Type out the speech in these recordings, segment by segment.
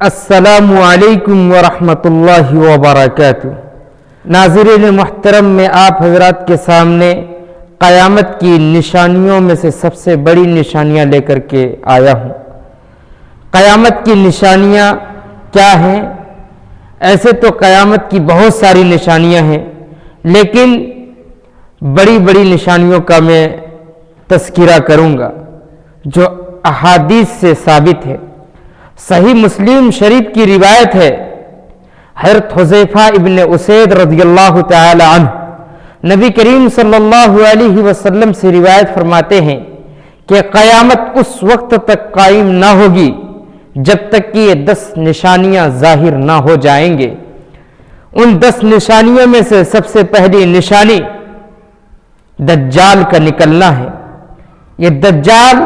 السلام علیکم ورحمۃ اللہ وبرکاتہ۔ ناظرین محترم، میں آپ حضرات کے سامنے قیامت کی نشانیوں میں سے سب سے بڑی نشانیاں لے کر کے آیا ہوں۔ قیامت کی نشانیاں کیا ہیں؟ ایسے تو قیامت کی بہت ساری نشانیاں ہیں، لیکن بڑی بڑی نشانیوں کا میں تذکرہ کروں گا جو احادیث سے ثابت ہے۔ صحیح مسلم شریف کی روایت ہے، حضرت حذیفہ ابن اسید رضی اللہ تعالی عنہ نبی کریم صلی اللہ علیہ وسلم سے روایت فرماتے ہیں کہ قیامت اس وقت تک قائم نہ ہوگی جب تک کہ یہ 10 نشانیاں ظاہر نہ ہو جائیں گے۔ ان 10 نشانیوں میں سے سب سے پہلی نشانی دجال کا نکلنا ہے۔ یہ دجال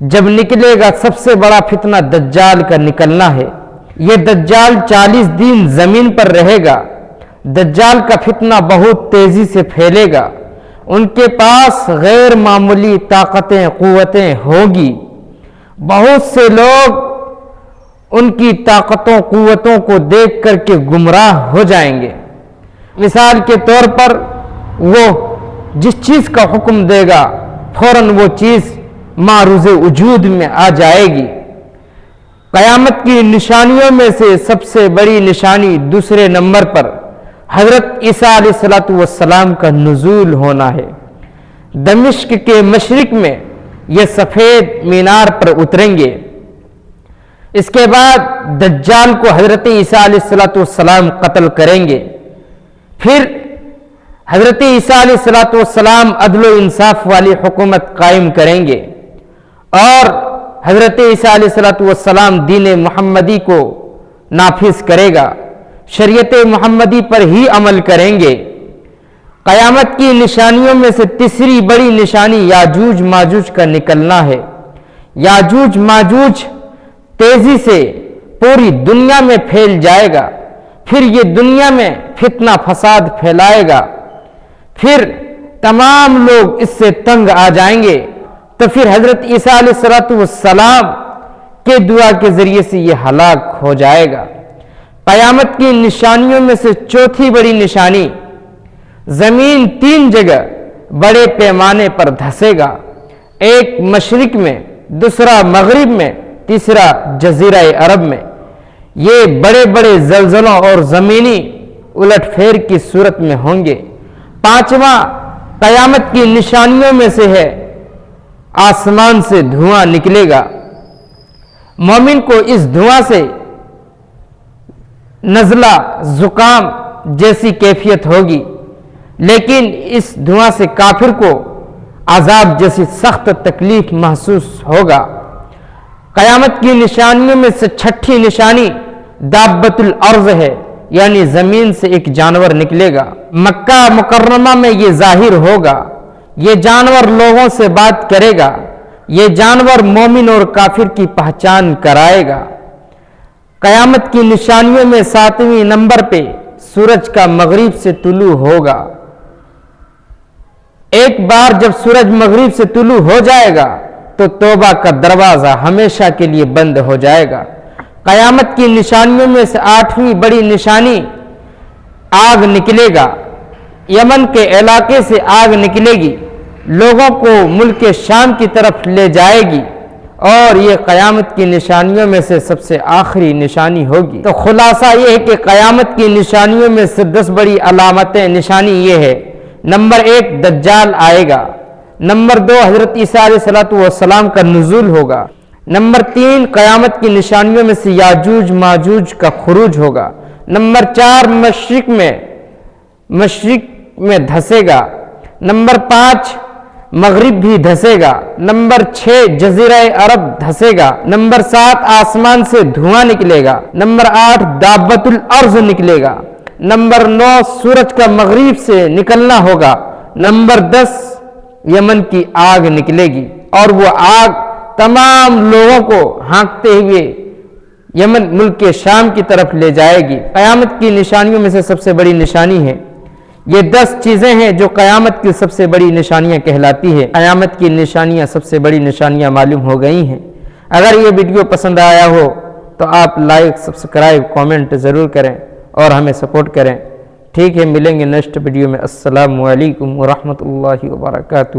جب نکلے گا، سب سے بڑا فتنہ دجال کا نکلنا ہے۔ یہ دجال 40 دن زمین پر رہے گا۔ دجال کا فتنہ بہت تیزی سے پھیلے گا۔ ان کے پاس غیر معمولی طاقتیں قوتیں ہوں گی۔ بہت سے لوگ ان کی طاقتوں قوتوں کو دیکھ کر کے گمراہ ہو جائیں گے۔ مثال کے طور پر وہ جس چیز کا حکم دے گا فوراً وہ چیز معروض وجود میں آ جائے گی۔ قیامت کی نشانیوں میں سے سب سے بڑی نشانی دوسرے نمبر پر حضرت عیسیٰ علیہ السلام کا نزول ہونا ہے۔ دمشق کے مشرق میں یہ سفید مینار پر اتریں گے۔ اس کے بعد دجال کو حضرت عیسیٰ علیہ السلام قتل کریں گے۔ پھر حضرت عیسیٰ علیہ السلام عدل و انصاف والی حکومت قائم کریں گے اور حضرت عیسیٰ علیہ السلام دین محمدی کو نافذ کرے گا، شریعت محمدی پر ہی عمل کریں گے۔ قیامت کی نشانیوں میں سے تیسری بڑی نشانی یاجوج ماجوج کا نکلنا ہے۔ یاجوج ماجوج تیزی سے پوری دنیا میں پھیل جائے گا، پھر یہ دنیا میں فتنہ فساد پھیلائے گا، پھر تمام لوگ اس سے تنگ آ جائیں گے، تو پھر حضرت عیسیٰ علیہ السلام کے دعا کے ذریعے سے یہ ہلاک ہو جائے گا۔ قیامت کی نشانیوں میں سے چوتھی بڑی نشانی زمین 3 جگہ بڑے پیمانے پر دھسے گا، ایک مشرق میں، دوسرا مغرب میں، تیسرا جزیرہ عرب میں۔ یہ بڑے بڑے زلزلوں اور زمینی الٹ پھیر کی صورت میں ہوں گے۔ 5واں قیامت کی نشانیوں میں سے ہے آسمان سے دھواں نکلے گا۔ مومن کو اس دھواں سے نزلہ زکام جیسی کیفیت ہوگی، لیکن اس دھواں سے کافر کو عذاب جیسی سخت تکلیف محسوس ہوگا۔ قیامت کی نشانیوں میں سے 6ٹھی نشانی دابۃ الارض ہے، یعنی زمین سے ایک جانور نکلے گا۔ مکہ مکرمہ میں یہ ظاہر ہوگا۔ یہ جانور لوگوں سے بات کرے گا۔ یہ جانور مومن اور کافر کی پہچان کرائے گا۔ قیامت کی نشانیوں میں 7ویں نمبر پہ سورج کا مغرب سے طلوع ہوگا۔ ایک بار جب سورج مغرب سے طلوع ہو جائے گا تو توبہ کا دروازہ ہمیشہ کے لیے بند ہو جائے گا۔ قیامت کی نشانیوں میں سے 8ویں بڑی نشانی آگ نکلے گا۔ یمن کے علاقے سے آگ نکلے گی، لوگوں کو ملک شام کی طرف لے جائے گی، اور یہ قیامت کی نشانیوں میں سے سب سے آخری نشانی ہوگی۔ تو خلاصہ یہ ہے کہ قیامت کی نشانیوں میں سے 10 بڑی علامتیں نشانی یہ ہے۔ نمبر 1 دجال آئے گا۔ نمبر 2 حضرت عیسیٰ علیہ السلام کا نزول ہوگا۔ نمبر 3 قیامت کی نشانیوں میں سے یاجوج ماجوج کا خروج ہوگا۔ نمبر 4 مشرق میں دھسے گا۔ نمبر 5 مغرب بھی دھسے گا۔ نمبر 6 جزیرہ عرب دھسے گا۔ نمبر 7 آسمان سے دھواں نکلے گا۔ نمبر 8 دابۃ الارض نکلے گا۔ نمبر 9 سورج کا مغرب سے نکلنا ہوگا۔ نمبر 10 یمن کی آگ نکلے گی، اور وہ آگ تمام لوگوں کو ہانکتے ہوئے یمن ملک کے شام کی طرف لے جائے گی۔ قیامت کی نشانیوں میں سے سب سے بڑی نشانی ہے۔ یہ 10 چیزیں ہیں جو قیامت کی سب سے بڑی نشانیاں کہلاتی ہے۔ قیامت کی نشانیاں سب سے بڑی نشانیاں معلوم ہو گئی ہیں۔ اگر یہ ویڈیو پسند آیا ہو تو آپ لائک سبسکرائب کامنٹ ضرور کریں اور ہمیں سپورٹ کریں. ٹھیک ہے، ملیں گے نیکسٹ ویڈیو میں. السلام علیکم ورحمۃ اللہ وبرکاتہ.